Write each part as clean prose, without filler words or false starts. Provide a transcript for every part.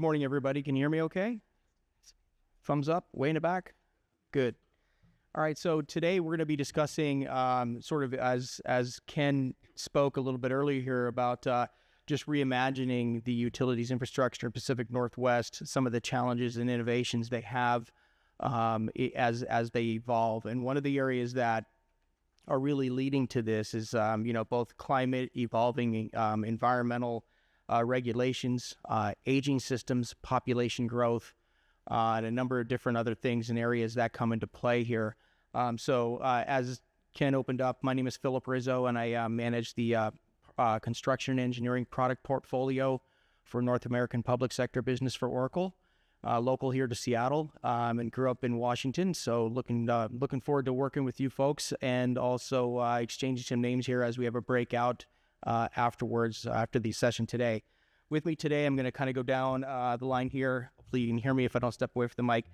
morning, everybody. Can you hear me okay? Thumbs up, way in the back. Good. All right, so today we're going to be discussing sort of as Ken spoke a little bit earlier here about just reimagining the utilities infrastructure in Pacific Northwest, some of the challenges and innovations they have as they evolve. And one of the areas that are really leading to this is, both climate evolving, environmental regulations, aging systems, population growth, and a number of different other things and areas that come into play here. So as Ken opened up, my name is Philip Rizzo, and I manage the construction and engineering product portfolio for North American public sector business for Oracle, local here to Seattle, and grew up in Washington. So looking forward to working with you folks, and also exchanging some names here as we have a breakout afterwards after the session today. With me today, I'm going to kind of go down the line here. Hopefully you can hear me if I don't step away from the mic.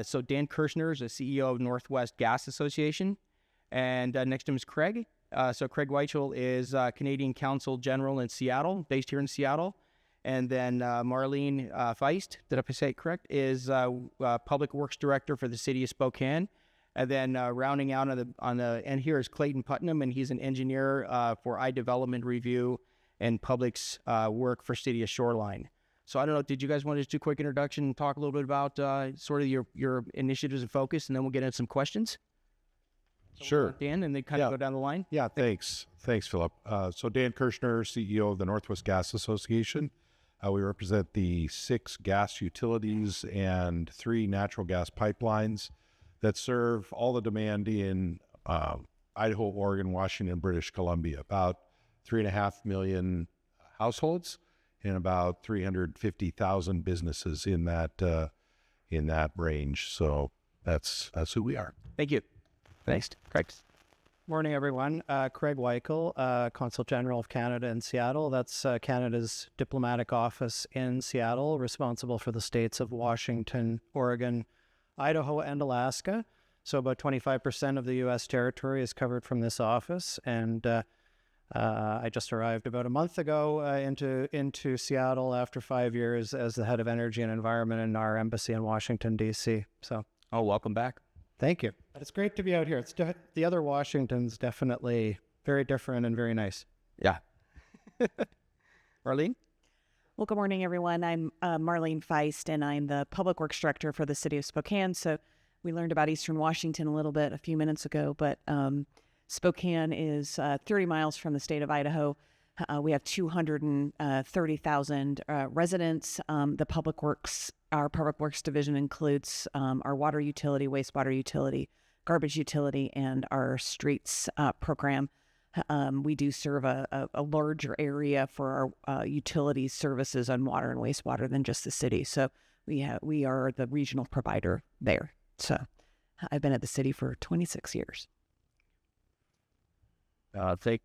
So Dan Kirshner is the CEO of Northwest Gas Association. And next to him is Craig. So Craig Weichel is Canadian Counsel General in Seattle, based here in Seattle. And then Marlene Feist, did I say it correct, is Public Works Director for the City of Spokane. And then rounding out on the end here is Clayton Putnam, and he's an engineer for I-Development Review and Public's work for City of Shoreline. So I don't know, did you guys want to just do a quick introduction and talk a little bit about sort of your initiatives and focus, and then we'll get into some questions? So Sure. Dan, and then kind of go down the line? Yeah, thanks. Thanks, Philip. So Dan Kirshner, CEO of the Northwest Gas Association. We represent the 6 gas utilities and 3 natural gas pipelines that serve all the demand in Idaho, Oregon, Washington, British Columbia. About 3.5 million households and about 350,000 businesses in that range. So that's who we are. Thank you. Thanks. Craig. Morning, everyone. Craig Weichel, Consul General of Canada in Seattle. That's Canada's diplomatic office in Seattle, responsible for the states of Washington, Oregon, Idaho, and Alaska. So about 25% of the U.S. territory is covered from this office. And I just arrived about a month ago into Seattle after 5 years as the head of energy and environment in our embassy in Washington, D.C. So, Welcome back. Thank you. But it's great to be out here. The other Washington's definitely very different and very nice. Yeah. Marlene? Well, good morning, everyone. I'm Marlene Feist, and I'm the Public Works Director for the City of Spokane. So we learned about Eastern Washington a little bit a few minutes ago, but Spokane is 30 miles from the state of Idaho. We have 230,000 residents. Our Public Works division includes our water utility, wastewater utility, garbage utility, and our streets program. We do serve a larger area for our utility services on water and wastewater than just the city. So we are the regional provider there. So I've been at the city for 26 years. Is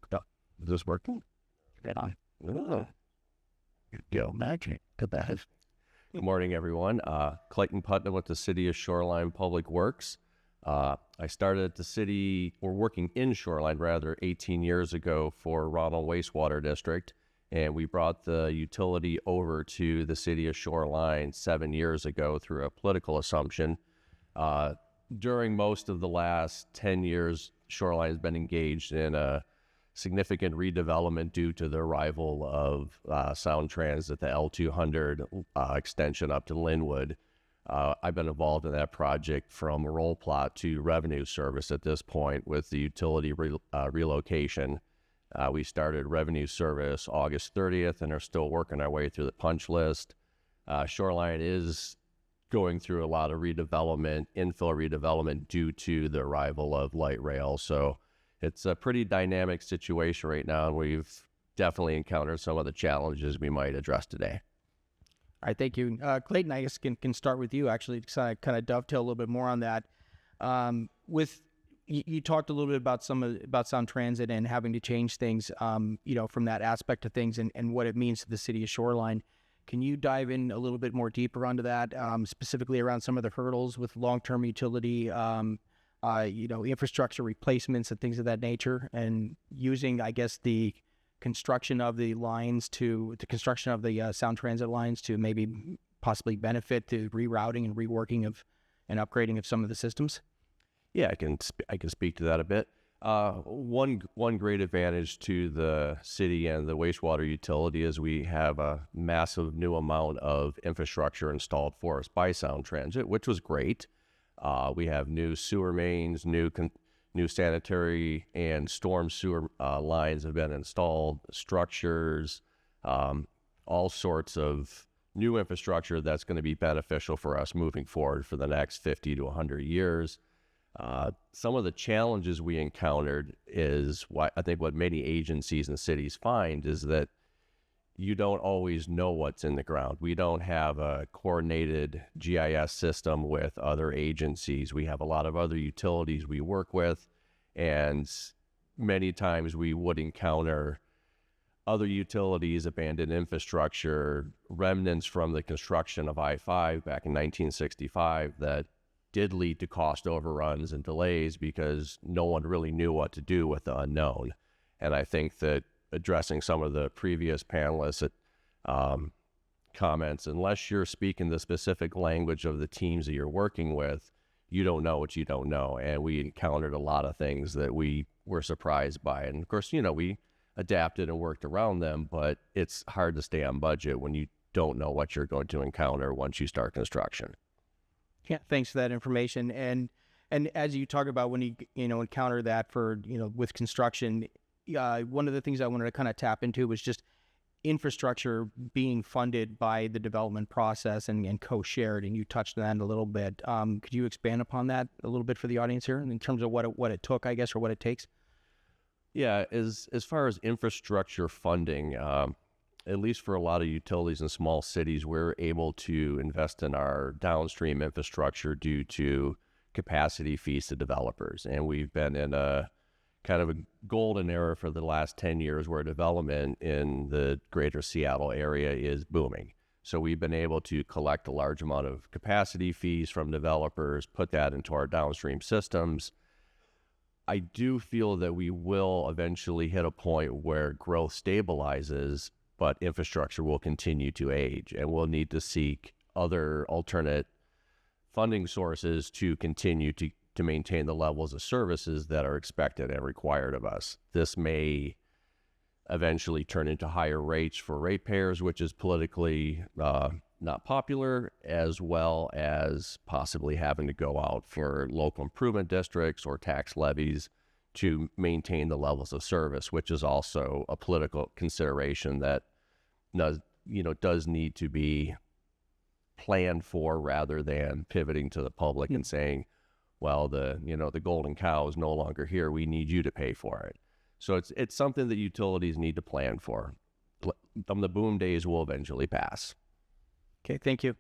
this working? Good morning, everyone. Clayton Putnam with the City of Shoreline Public Works. I started at the city, or working in Shoreline rather, 18 years ago for Ronald Wastewater District, and we brought the utility over to the City of Shoreline 7 years ago through a political assumption. During most of the last 10 years, Shoreline has been engaged in a significant redevelopment due to the arrival of Sound Transit, the L200 extension up to Linwood. I've been involved in that project from roll plot to revenue service at this point with the utility relocation. We started revenue service August 30th and are still working our way through the punch list. Shoreline is going through a lot of redevelopment, infill redevelopment due to the arrival of light rail. So it's a pretty dynamic situation right now, and we've definitely encountered some of the challenges we might address today. All right, thank you. Clayton, I guess can start with you, actually, to kind of dovetail a little bit more on that. You talked a little bit about about Sound Transit and having to change things, from that aspect of things and what it means to the city of Shoreline. Can you dive in a little bit more deeper onto that, specifically around some of the hurdles with long-term utility, infrastructure replacements and things of that nature, and using, I guess, the construction of the Sound Transit lines to maybe possibly benefit the rerouting and reworking of and upgrading of some of the systems? Yeah, I can speak to that a bit. One great advantage to the city and the wastewater utility is we have a massive new amount of infrastructure installed for us by Sound Transit, which was great. We have new sewer mains, new sanitary and storm sewer lines have been installed, structures, all sorts of new infrastructure that's going to be beneficial for us moving forward for the next 50 to 100 years. Some of the challenges we encountered is what many agencies and cities find is that you don't always know what's in the ground. We don't have a coordinated GIS system with other agencies. We have a lot of other utilities we work with, and many times we would encounter other utilities, abandoned infrastructure, remnants from the construction of I-5 back in 1965 that did lead to cost overruns and delays because no one really knew what to do with the unknown. And I think that addressing some of the previous panelists' comments, unless you're speaking the specific language of the teams that you're working with, you don't know what you don't know. And we encountered a lot of things that we were surprised by. And of course, we adapted and worked around them, but it's hard to stay on budget when you don't know what you're going to encounter once you start construction. Yeah, thanks for that information. And as you talk about when you encounter that for with construction, one of the things I wanted to kind of tap into was just infrastructure being funded by the development process and co-shared, and you touched on that a little bit. Could you expand upon that a little bit for the audience here in terms of what it took, I guess, or what it takes? Yeah, as far as infrastructure funding, at least for a lot of utilities in small cities, we're able to invest in our downstream infrastructure due to capacity fees to developers. And we've been in a kind of a golden era for the last 10 years where development in the greater Seattle area is booming. So we've been able to collect a large amount of capacity fees from developers, put that into our downstream systems. I do feel that we will eventually hit a point where growth stabilizes, but infrastructure will continue to age, and we'll need to seek other alternate funding sources to continue to maintain the levels of services that are expected and required of us. This may eventually turn into higher rates for ratepayers, which is politically not popular, as well as possibly having to go out for local improvement districts or tax levies to maintain the levels of service, which is also a political consideration that does need to be planned for rather than pivoting to the public and saying, well, the golden cow is no longer here. We need you to pay for it. So it's something that utilities need to plan for. The boom days will eventually pass. Okay, thank you.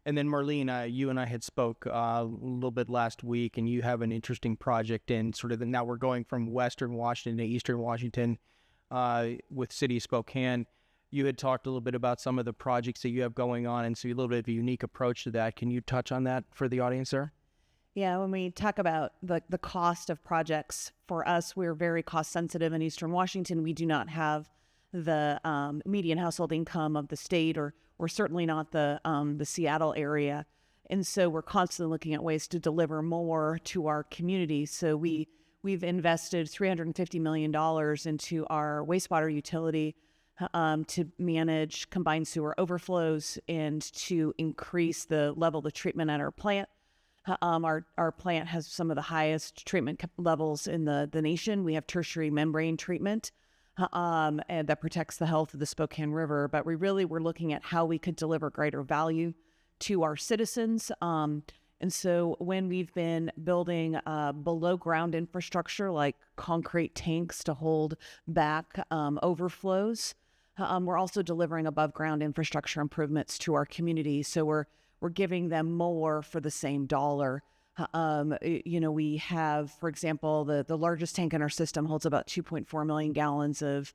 And then Marlene, you and I had spoke a little bit last week, and you have an interesting project in sort of now we're going from Western Washington to Eastern Washington with City of Spokane. You had talked a little bit about some of the projects that you have going on, and so a little bit of a unique approach to that. Can you touch on that for the audience there? Yeah, when we talk about the cost of projects, for us, we're very cost sensitive in Eastern Washington. We do not have the median household income of the state, or certainly not the Seattle area. And so we're constantly looking at ways to deliver more to our community. So we've invested $350 million into our wastewater utility to manage combined sewer overflows and to increase the level of treatment at our plant. Our plant has some of the highest treatment levels in the nation. We have tertiary membrane treatment and that protects the health of the Spokane River. But we're looking at how we could deliver greater value to our citizens. And so when we've been building below ground infrastructure like concrete tanks to hold back overflows, we're also delivering above ground infrastructure improvements to our community. So we're giving them more for the same dollar. We have, for example, the largest tank in our system holds about 2.4 million gallons of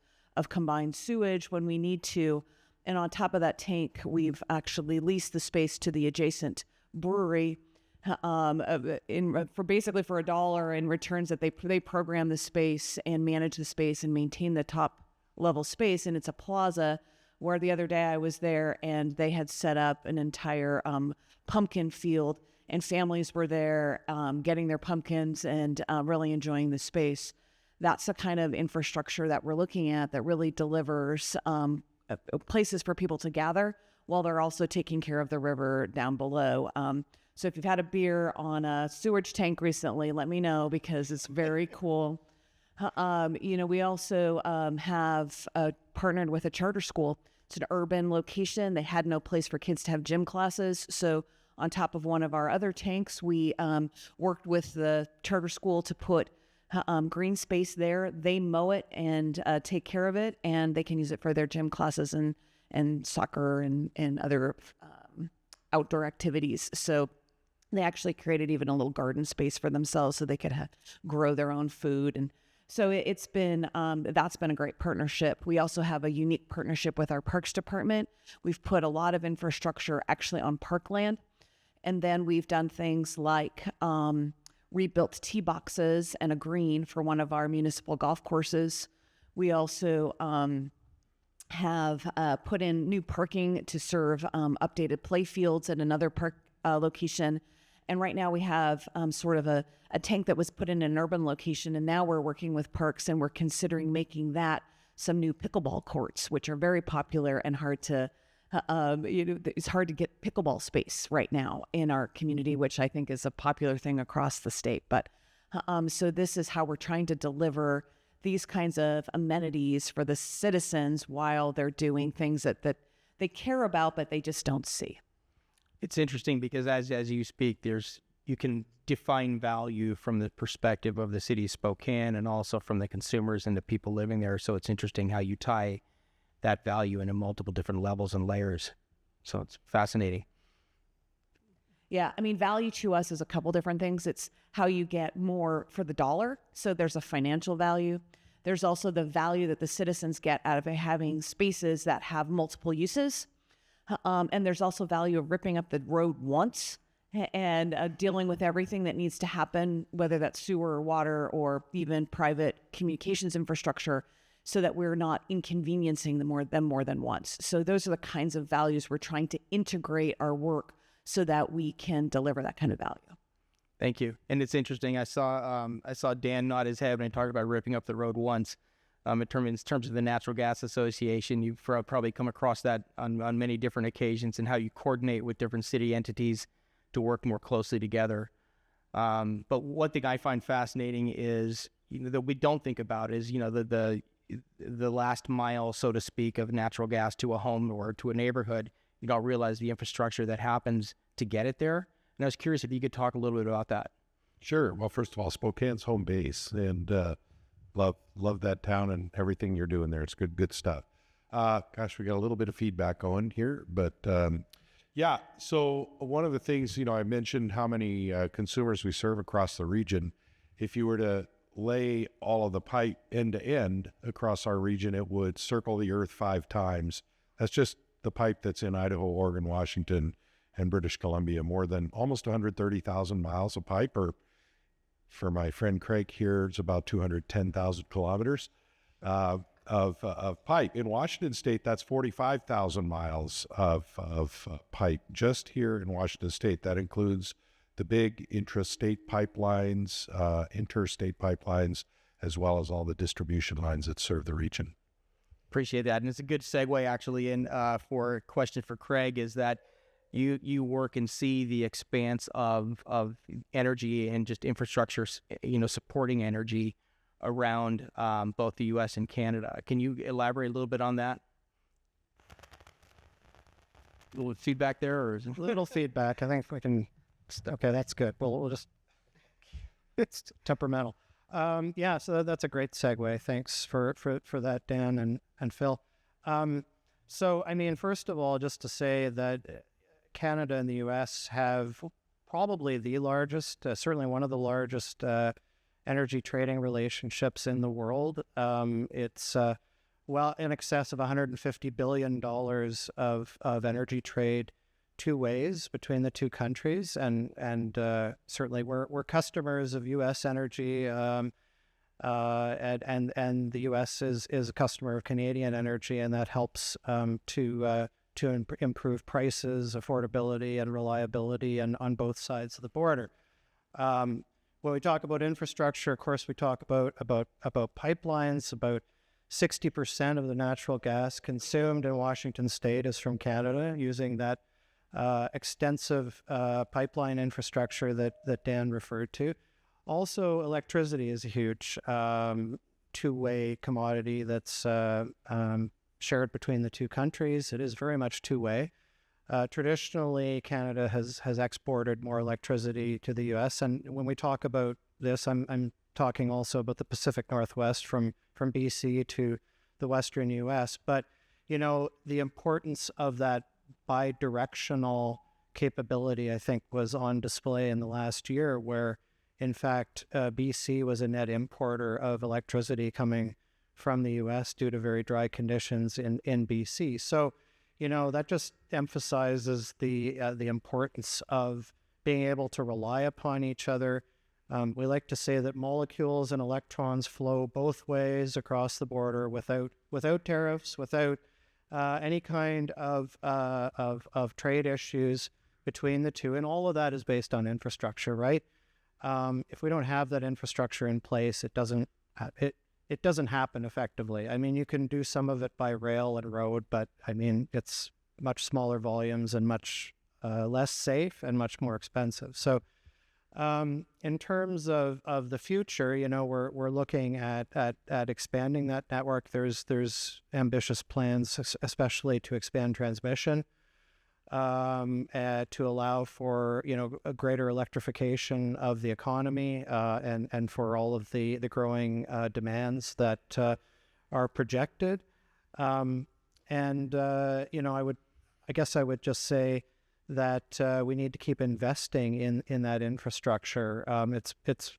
combined sewage when we need to. And on top of that tank, we've actually leased the space to the adjacent brewery for basically for $1 in returns that they program the space and manage the space and maintain the top level space. And it's a plaza where the other day I was there and they had set up an entire pumpkin field, and families were there getting their pumpkins and really enjoying the space. That's the kind of infrastructure that we're looking at that really delivers places for people to gather while they're also taking care of the river down below. So if you've had a beer on a sewage tank recently, let me know, because it's very cool. We also have partnered with a charter school. It's an urban location. They had no place for kids to have gym classes. So on top of one of our other tanks, we worked with the charter school to put green space there. They mow it and take care of it, and they can use it for their gym classes and soccer and other outdoor activities. So they actually created even a little garden space for themselves so they could grow their own food. And so it's been, that's been a great partnership. We also have a unique partnership with our Parks Department. We've put a lot of infrastructure actually on parkland. And then we've done things like rebuilt tee boxes and a green for one of our municipal golf courses. We also have put in new parking to serve updated play fields at another park location. And right now we have sort of a tank that was put in an urban location, and now we're working with parks and we're considering making that some new pickleball courts, which are very popular and hard to, it's hard to get pickleball space right now in our community, which I think is a popular thing across the state. But so this is how we're trying to deliver these kinds of amenities for the citizens while they're doing things that they care about, but they just don't see. It's interesting because as you speak, you can define value from the perspective of the city of Spokane and also from the consumers and the people living there. So it's interesting how you tie that value into multiple different levels and layers. So it's fascinating. Yeah, I mean, value to us is a couple different things. It's how you get more for the dollar. So there's a financial value. There's also the value that the citizens get out of having spaces that have multiple uses. And there's also value of ripping up the road once and dealing with everything that needs to happen, whether that's sewer or water or even private communications infrastructure, so that we're not inconveniencing them more than once. So those are the kinds of values we're trying to integrate our work so that we can deliver that kind of value. Thank you. And it's interesting. I saw Dan nod his head when I talked about ripping up the road once. In terms of the Natural Gas Association, you've probably come across that on many different occasions, and how you coordinate with different city entities to work more closely together. But one thing I find fascinating is, that we don't think about is, the last mile, so to speak, of natural gas to a home or to a neighborhood. You don't realize the infrastructure that happens to get it there. And I was curious if you could talk a little bit about that. Sure. Well, first of all, Spokane's home base, and love that town and everything you're doing there. It's good stuff. Gosh, we got a little bit of feedback going here, but yeah. So one of the things, I mentioned how many consumers we serve across the region. If you were to lay all of the pipe end to end across our region, it would circle the earth 5 times. That's just the pipe that's in Idaho, Oregon, Washington, and British Columbia. More than almost 130,000 miles of pipe, or for my friend Craig here, it's about 210,000 kilometers of pipe. In Washington State, that's 45,000 miles of pipe just here in Washington State. That includes the big intrastate pipelines, interstate pipelines, as well as all the distribution lines that serve the region. Appreciate that. And it's a good segue actually in for a question for Craig, is that you work and see the expanse of energy and just infrastructure, supporting energy around both the U.S. and Canada. Can you elaborate a little bit on that? A little feedback there, or is it... Little feedback. I think if we can. Okay, that's good. We'll just. It's temperamental. Yeah, so that's a great segue. Thanks for that, Dan and Phil. So, I mean, first of all, just to say that Canada and the U.S. have probably the largest, certainly one of the largest energy trading relationships in the world. It's well in excess of $150 billion of energy trade two ways between the two countries, and certainly we're customers of U.S. energy. and the U.S. is a customer of Canadian energy, and that helps to improve prices, affordability, and reliability, and on both sides of the border. When we talk about infrastructure, of course, we talk about pipelines. About 60% of the natural gas consumed in Washington State is from Canada, using that extensive pipeline infrastructure that Dan referred to. Also, electricity is a huge two-way commodity that's shared between the two countries. It is very much two-way. Traditionally, Canada has exported more electricity to the U.S., and when we talk about this, I'm talking also about the Pacific Northwest from BC to the Western U.S. But the importance of that bi-directional capability, I think, was on display in the last year, where in fact BC was a net importer of electricity coming from the U.S. due to very dry conditions in BC. So that just emphasizes the importance of being able to rely upon each other. We like to say that molecules and electrons flow both ways across the border without tariffs, without any kind of trade issues between the two, and all of that is based on infrastructure, right? If we don't have that infrastructure in place, it doesn't happen effectively. I mean, you can do some of it by rail and road, but I mean, it's much smaller volumes and much less safe and much more expensive. So in terms of the future, we're looking at expanding that network. There's ambitious plans, especially to expand transmission, to allow for a greater electrification of the economy, and for all of the growing demands that are projected. I guess I would just say that we need to keep investing in that infrastructure. It's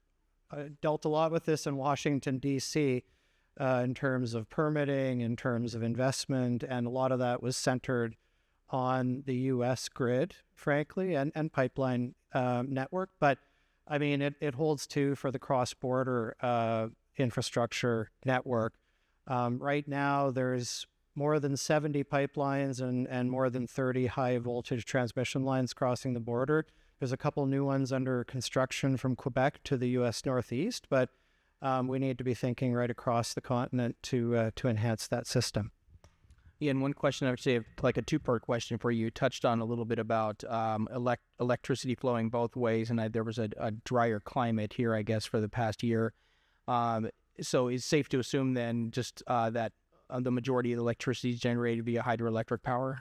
dealt a lot with this in Washington, D.C., in terms of permitting, in terms of investment, and a lot of that was centered on the U.S. grid, frankly, and pipeline network. But I mean, it holds too for the cross-border infrastructure network. Right now, there's more than 70 pipelines and more than 30 high-voltage transmission lines crossing the border. There's a couple new ones under construction from Quebec to the U.S. Northeast, but we need to be thinking right across the continent to enhance that system. Yeah, and one question, I would say, like a two-part question for you. You touched on a little bit about electricity flowing both ways, and there was a drier climate here, I guess, for the past year. So it's safe to assume then just that the majority of the electricity is generated via hydroelectric power?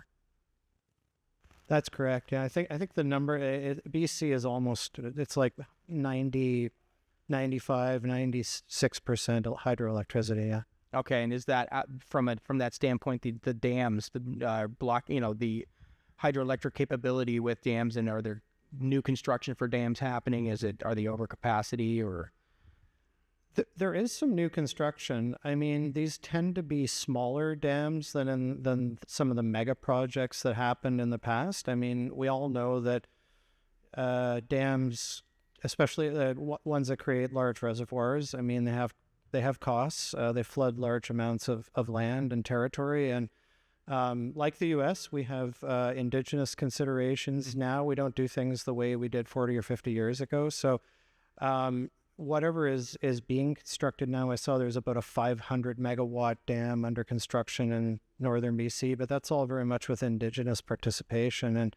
That's correct. Yeah, I think the number, BC is almost, it's like 90, 95, 96% hydroelectricity, yeah. Okay, and is that from that standpoint, the dams, the the hydroelectric capability with dams, and are there new construction for dams happening? Are they over capacity or? There is some new construction. I mean, these tend to be smaller dams than some of the mega projects that happened in the past. I mean, we all know that dams, especially the ones that create large reservoirs, I mean, they have costs. They flood large amounts of land and territory. And like the U.S., we have indigenous considerations now. We don't do things the way we did 40 or 50 years ago. So whatever is being constructed now, I saw there's about a 500 megawatt dam under construction in northern BC, but that's all very much with indigenous participation. And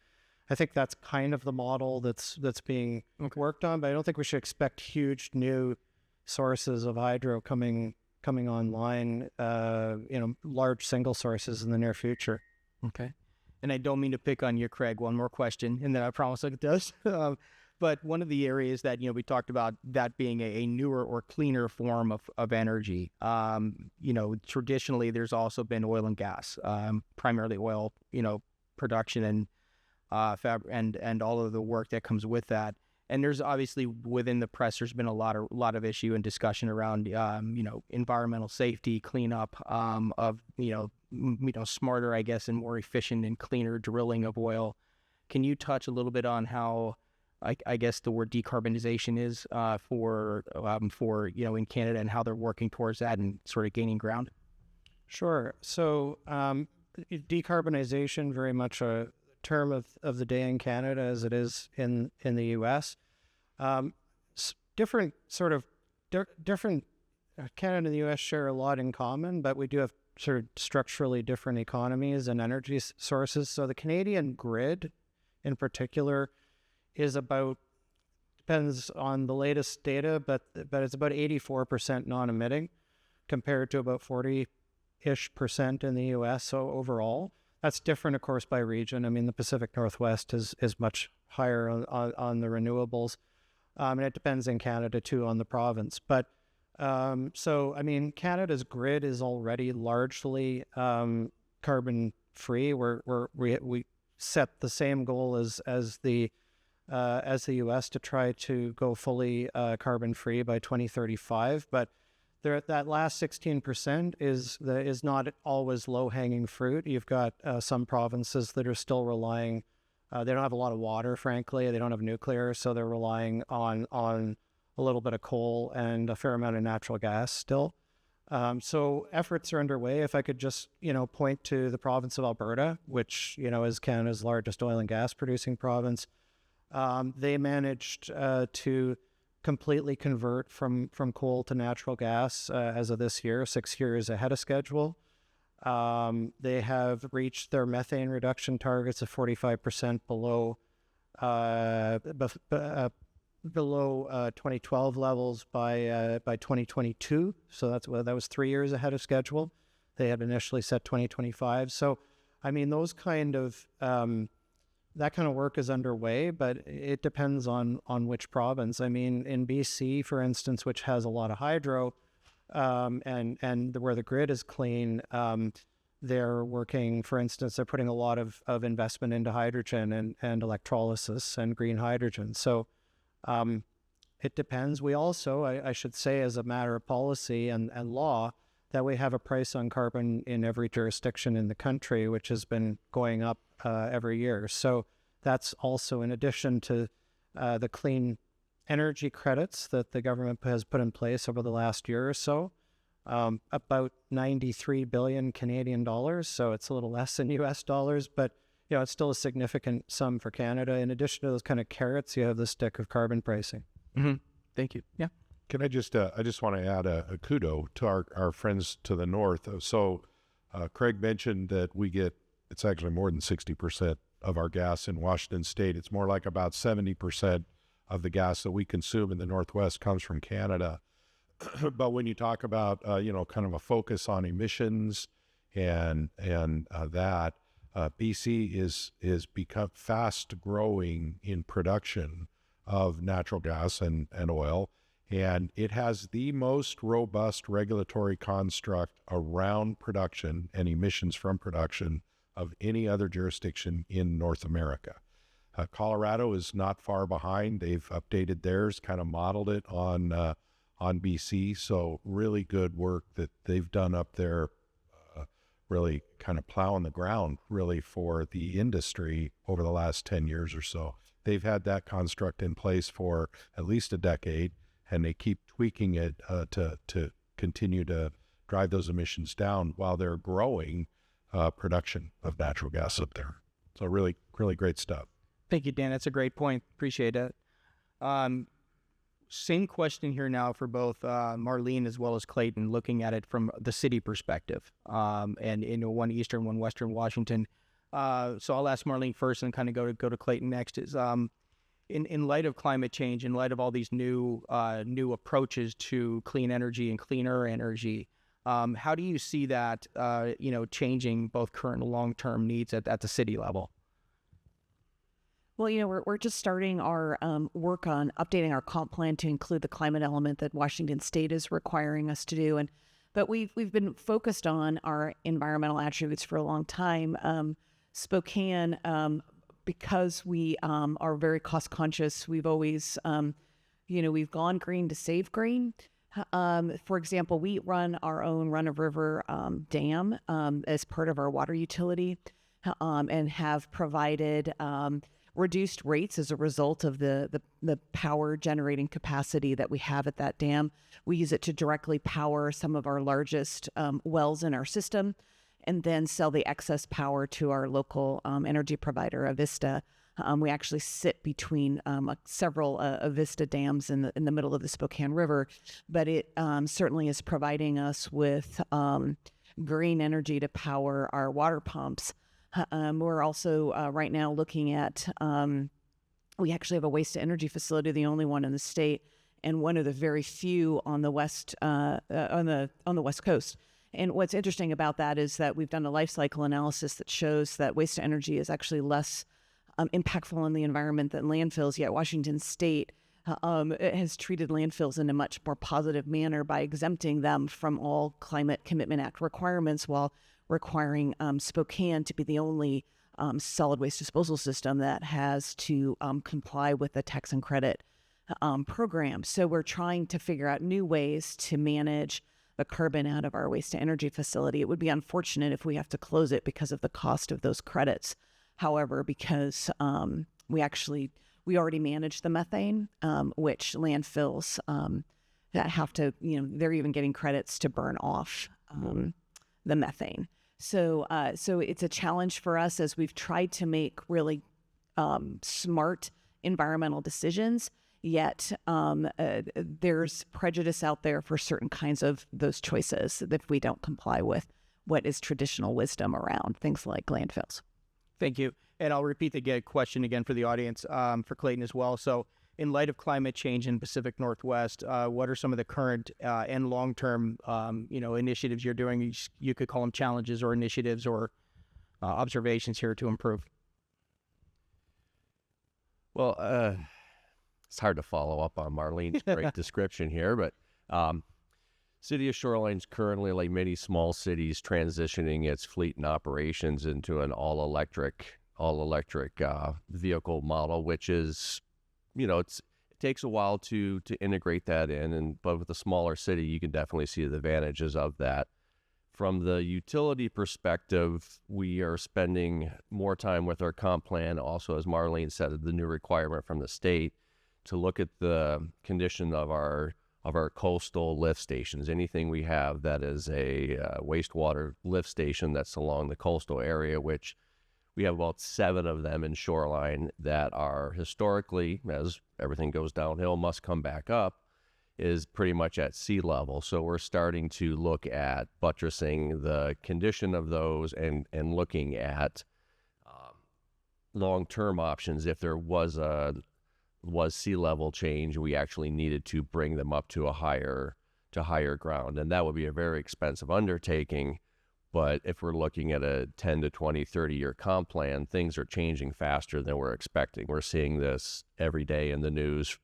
I think that's kind of the model that's being worked on, but I don't think we should expect huge new sources of hydro coming online, large single sources in the near future. Okay. And I don't mean to pick on you, Craig. One more question, and then I promise it does. But one of the areas that, we talked about that being a newer or cleaner form of energy, traditionally there's also been oil and gas, primarily oil, production and and all of the work that comes with that. And there's obviously within the press, there's been a lot of issue and discussion around, environmental safety, cleanup of, smarter, I guess, and more efficient and cleaner drilling of oil. Can you touch a little bit on how I guess the word decarbonization is for in Canada, and how they're working towards that and sort of gaining ground? Sure. So decarbonization, very much a term of the day in Canada as it is in the U.S. Different sort of different. Canada and the U.S. share a lot in common, but we do have sort of structurally different economies and energy sources. So the Canadian grid, in particular, is depends on the latest data, but it's about 84% non-emitting, compared to about 40-ish% in the U.S. So overall, that's different, of course, by region. I mean, the Pacific Northwest is much higher on the renewables, and it depends in Canada too on the province. But so I mean, Canada's grid is already largely carbon free. We set the same goal as the U.S. to try to go fully carbon free by 2035. But that last 16% is not always low hanging fruit. You've got some provinces that are still relying. They don't have a lot of water, frankly. They don't have nuclear, so they're relying on a little bit of coal and a fair amount of natural gas still. So efforts are underway. If I could just, point to the province of Alberta, which, is Canada's largest oil and gas producing province. They managed to completely convert from coal to natural gas as of this year, 6 years ahead of schedule. They have reached their methane reduction targets of 45% below 2012 levels by 2022. So that was 3 years ahead of schedule. They had initially set 2025. So, I mean, that kind of work is underway, but it depends on which province. I mean, in BC, for instance, which has a lot of hydro, and where the grid is clean, they're working, for instance, they're putting a lot of investment into hydrogen and electrolysis and green hydrogen. So, it depends. We also, I should say, as a matter of policy and law, that we have a price on carbon in every jurisdiction in the country, which has been going up every year. So that's also in addition to the clean energy credits that the government has put in place over the last year or so, about 93 billion Canadian dollars. So it's a little less than US dollars, but it's still a significant sum for Canada. In addition to those kind of carrots, you have the stick of carbon pricing. Mm-hmm. Thank you. Yeah. Can I just want to add a kudo to our friends to the north. So Craig mentioned that it's actually more than 60% of our gas in Washington State. It's more like about 70% of the gas that we consume in the Northwest comes from Canada. But when you talk about, kind of a focus on emissions and that, BC is become fast growing in production of natural gas and oil. And it has the most robust regulatory construct around production and emissions from production of any other jurisdiction in North America. Colorado is not far behind. They've updated theirs, kind of modeled it on BC. So really good work that they've done up there, really kind of plowing the ground really for the industry over the last 10 years or so. They've had that construct in place for at least a decade, and they keep tweaking it to continue to drive those emissions down while they're growing production of natural gas up there. So really, really great stuff. Thank you, Dan. That's a great point. Appreciate it. Same question here now for both Marlene as well as Clayton, looking at it from the city perspective, and one Eastern, one Western Washington. So I'll ask Marlene first and kind of go to Clayton next. Is in light of climate change, in light of all these new approaches to clean energy and cleaner energy, how do you see that changing both current and long-term needs at the city level? Well, we're just starting our work on updating our comp plan to include the climate element that Washington State is requiring us to do. But we've been focused on our environmental attributes for a long time. Spokane, because we are very cost conscious, we've always, we've gone green to save green. For example, we run our own run-of-river dam as part of our water utility, and have provided. reduced rates as a result of the power generating capacity that we have at that dam. We use it to directly power some of our largest wells in our system, and then sell the excess power to our local energy provider, Avista. We actually sit between several Avista dams in the middle of the Spokane River, but it certainly is providing us with green energy to power our water pumps. We're also right now looking at, we actually have a waste to energy facility, the only one in the state, and one of the very few on the west on the West Coast. And what's interesting about that is that we've done a life cycle analysis that shows that waste to energy is actually less impactful on the environment than landfills. Yet Washington State has treated landfills in a much more positive manner by exempting them from all Climate Commitment Act requirements, while requiring Spokane to be the only solid waste disposal system that has to comply with the tax and credit program. So we're trying to figure out new ways to manage the carbon out of our waste to energy facility. It would be unfortunate if we have to close it because of the cost of those credits. However, because we already manage the methane, which landfills that have to, they're even getting credits to burn off the methane. So it's a challenge for us as we've tried to make really smart environmental decisions. Yet there's prejudice out there for certain kinds of those choices if we don't comply with what is traditional wisdom around things like landfills. Thank you. And I'll repeat the question again for the audience, for Clayton as well. So in light of climate change in Pacific Northwest, what are some of the current and long-term, initiatives you're doing? You could call them challenges or initiatives or observations here to improve. Well, it's hard to follow up on Marlene's great description here, but City of Shoreline's currently, like many small cities, transitioning its fleet and operations into an all-electric vehicle model, which is, it takes a while to integrate that in, but with a smaller city, you can definitely see the advantages of that. From the utility perspective, we are spending more time with our comp plan. Also, as Marlene said, the new requirement from the state to look at the condition of our coastal lift stations. Anything we have that is a wastewater lift station that's along the coastal area, which we have about 7 of them in Shoreline that are historically, as everything goes downhill, must come back up, is pretty much at sea level. So we're starting to look at buttressing the condition of those and looking at long-term options. If there was sea level change, we actually needed to bring them up to higher ground, and that would be a very expensive undertaking. But if we're looking at a 10 to 20, 30-year comp plan, things are changing faster than we're expecting. We're seeing this every day in the news,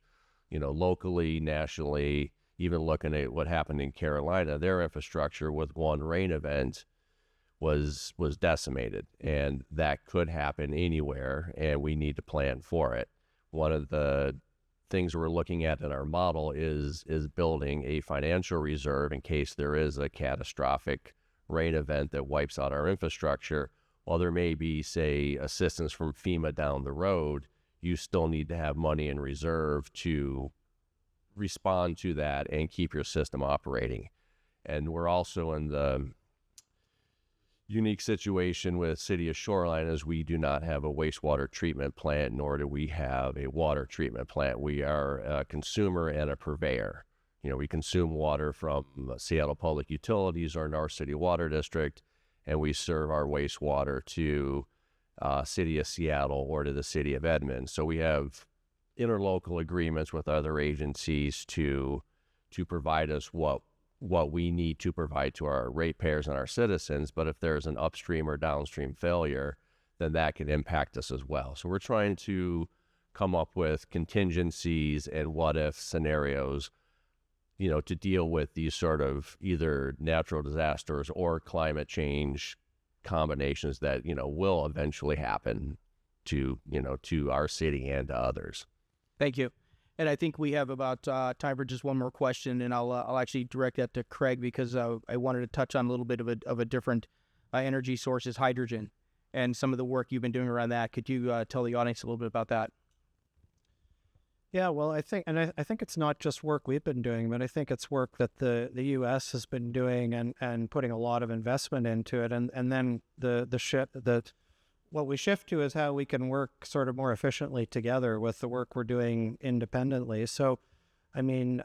locally, nationally, even looking at what happened in Carolina. Their infrastructure with one rain event was decimated, and that could happen anywhere, and we need to plan for it. One of the things we're looking at in our model is building a financial reserve in case there is a catastrophic rain event that wipes out our infrastructure. While there may be, say, assistance from FEMA down the road, you still need to have money in reserve to respond to that and keep your system operating. And we're also in the unique situation with City of Shoreline as we do not have a wastewater treatment plant, nor do we have a water treatment plant. We are a consumer and a purveyor. We consume water from Seattle Public Utilities or North City Water District, and we serve our wastewater to City of Seattle or to the City of Edmond. So we have interlocal agreements with other agencies to provide us what we need to provide to our ratepayers and our citizens. But if there's an upstream or downstream failure, then that can impact us as well. So we're trying to come up with contingencies and what-if scenarios, to deal with these sort of either natural disasters or climate change combinations that, will eventually happen to our city and to others. Thank you. And I think we have about time for just one more question, and I'll actually direct that to Craig because I wanted to touch on a little bit of a different energy source, is hydrogen. and some of the work you've been doing around that. Could you tell the audience a little bit about that? Yeah, well, I think it's not just work we've been doing, but I think it's work that the U.S. has been doing and putting a lot of investment into it. And then what we shift to is how we can work sort of more efficiently together with the work we're doing independently. So, I mean,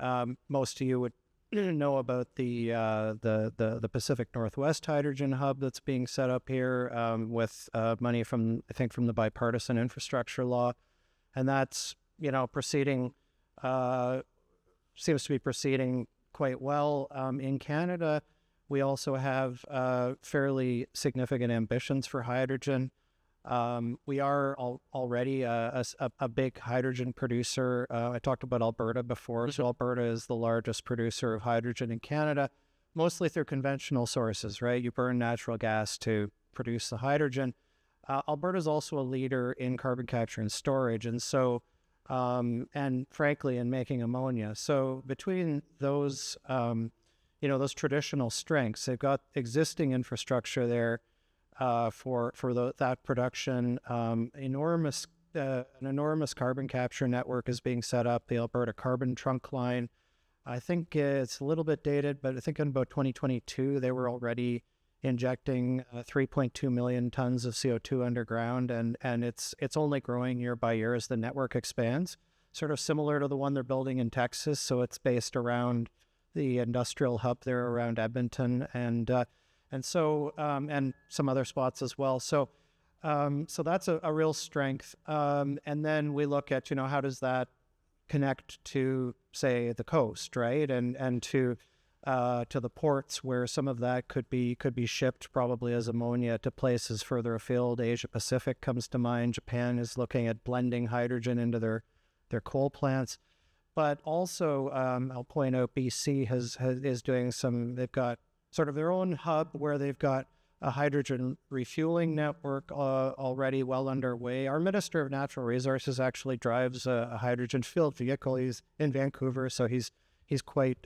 most of you would know about the Pacific Northwest Hydrogen Hub that's being set up here with money from the bipartisan infrastructure law, and that's proceeding, seems to be proceeding quite well. In Canada, we also have fairly significant ambitions for hydrogen. We are already a big hydrogen producer. I talked about Alberta before. So Alberta is the largest producer of hydrogen in Canada, mostly through conventional sources, right? You burn natural gas to produce the hydrogen. Alberta is also a leader in carbon capture and storage. And so and frankly, in making ammonia. So between those, those traditional strengths, they've got existing infrastructure there for that production. An enormous carbon capture network is being set up, the Alberta Carbon Trunk Line. I think it's a little bit dated, but I think in about 2022, they were already injecting 3.2 million tons of CO2 underground, and it's only growing year by year as the network expands, sort of similar to the one they're building in Texas. So it's based around the industrial hub there around Edmonton and some other spots as well. So that's a real strength. And then we look at, how does that connect to, say, the coast, right? And to the ports where some of that could be shipped probably as ammonia to places further afield. Asia Pacific comes to mind. Japan is looking at blending hydrogen into their coal plants. But also, I'll point out BC is doing they've got sort of their own hub where they've got a hydrogen refueling network already well underway. Our Minister of Natural Resources actually drives a hydrogen-filled vehicle. He's in Vancouver, so he's quite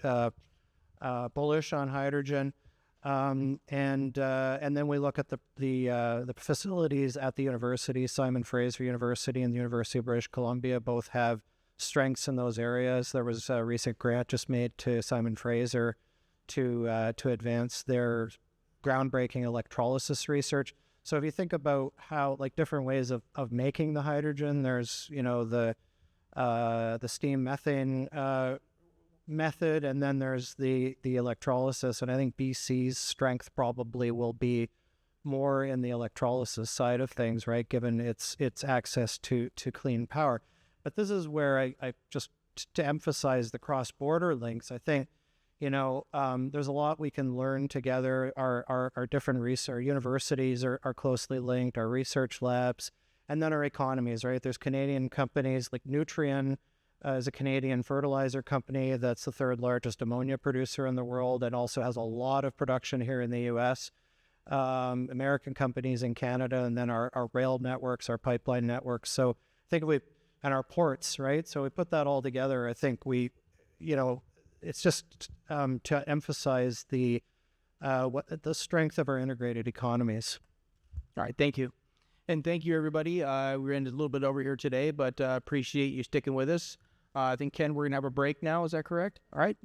bullish on hydrogen. And then we look at the facilities at the university. Simon Fraser University and the University of British Columbia both have strengths in those areas. There was a recent grant just made to Simon Fraser to advance their groundbreaking electrolysis research. So if you think about how, like, different ways of making the hydrogen, there's the steam methane method, and then there's the electrolysis. And I think BC's strength probably will be more in the electrolysis side of things, right? Given its access to clean power. But this is where I just to emphasize the cross-border links. I think there's a lot we can learn together. Our different research universities are closely linked. Our research labs, and then our economies, right? There's Canadian companies like Nutrien. Is a Canadian fertilizer company that's the third largest ammonia producer in the world and also has a lot of production here in the U.S. American companies in Canada, and then our rail networks, our pipeline networks. So I think and our ports, right? So we put that all together. I think it's just to emphasize the strength of our integrated economies. All right, thank you. And thank you, everybody. We're ended a little bit over here today, but appreciate you sticking with us. I think, Ken, we're going to have a break now. Is that correct? All right.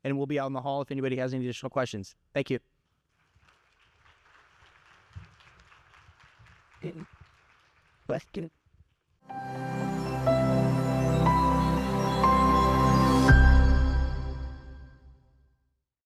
And we'll be out in the hall if anybody has any additional questions. Thank you. Question.